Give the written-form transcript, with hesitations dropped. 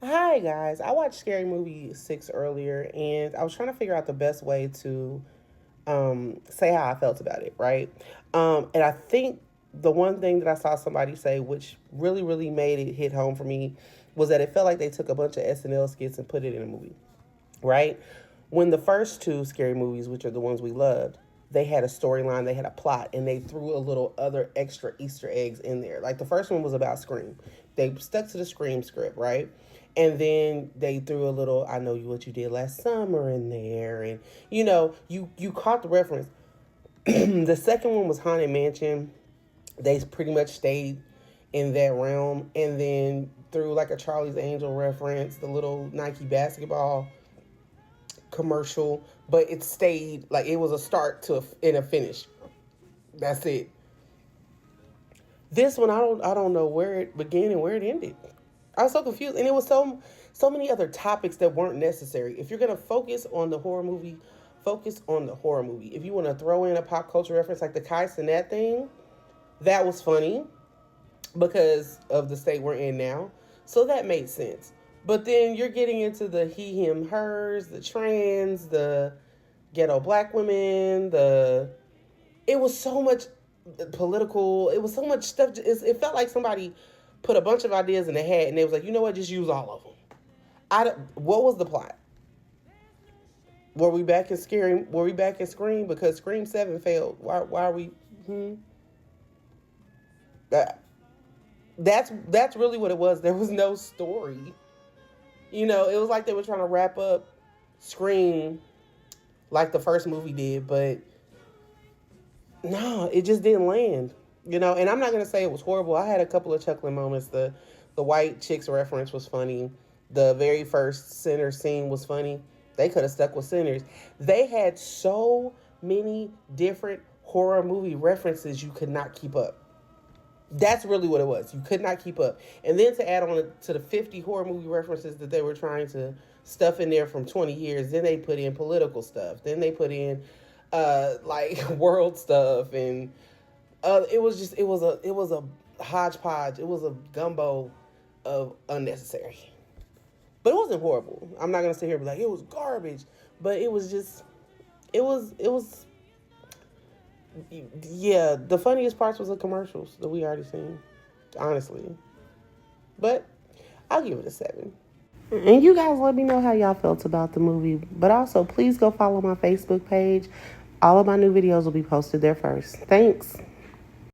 Hi guys, I watched Scary Movie 6 earlier and I was trying to figure out the best way to say how I felt about it, right? And I think the one thing that I saw somebody say, which really made it hit home for me, was that it felt like they took a bunch of SNL skits and put it in a movie, right? When the first two scary movies, which are the ones we loved, they had a storyline, they had a plot, and they threw a little other extra Easter eggs in there. Like the first one was about Scream. They stuck to the Scream script, right? And then they threw a little "I know you what you did last summer" in there, and you caught the reference. The second one was Haunted Mansion. They pretty much stayed in that realm, and then through like a Charlie's Angel reference, the little Nike basketball commercial, but it stayed like it was a start to and a finish. That's it. This one, I don't know where it began and where it ended. I was so confused, and it was so many other topics that weren't necessary. If you're gonna focus on the horror movie, focus on the horror movie. If you want to throw in a pop culture reference like the Kai Cenat thing, that was funny because of the state we're in now. So that made sense. But then you're getting into the he, him, hers, the trans, the ghetto black women, the it was so much political. It was so much stuff. It felt like somebody put a bunch of ideas in a hat and they was like, you know what, just use all of them. What was the plot? Were we back in Scream? Were we back in Scream because Scream 7 failed? Why are we? Hmm? That, that's really what it was. There was no story. It was like they were trying to wrap up Scream like the first movie did, but no, it just didn't land. And I'm not gonna say it was horrible. I had a couple of chuckling moments. The white chicks reference was funny. The very first Sinner scene was funny. They could have stuck with Sinners. They had so many different horror movie references you could not keep up. That's really what it was. You could not keep up. And then to add on to the 50 horror movie references that they were trying to stuff in there from 20 years, then they put in political stuff. Then they put in like world stuff, and it was a hodgepodge. It was a gumbo of unnecessary. But it wasn't horrible. I'm not gonna sit here and be like it was garbage. But it was just it was yeah, the funniest parts was the commercials that we already seen, honestly. But I'll give it a 7. And you guys let me know how y'all felt about the movie. But also, please go follow my Facebook page. All of my new videos will be posted there first. Thanks.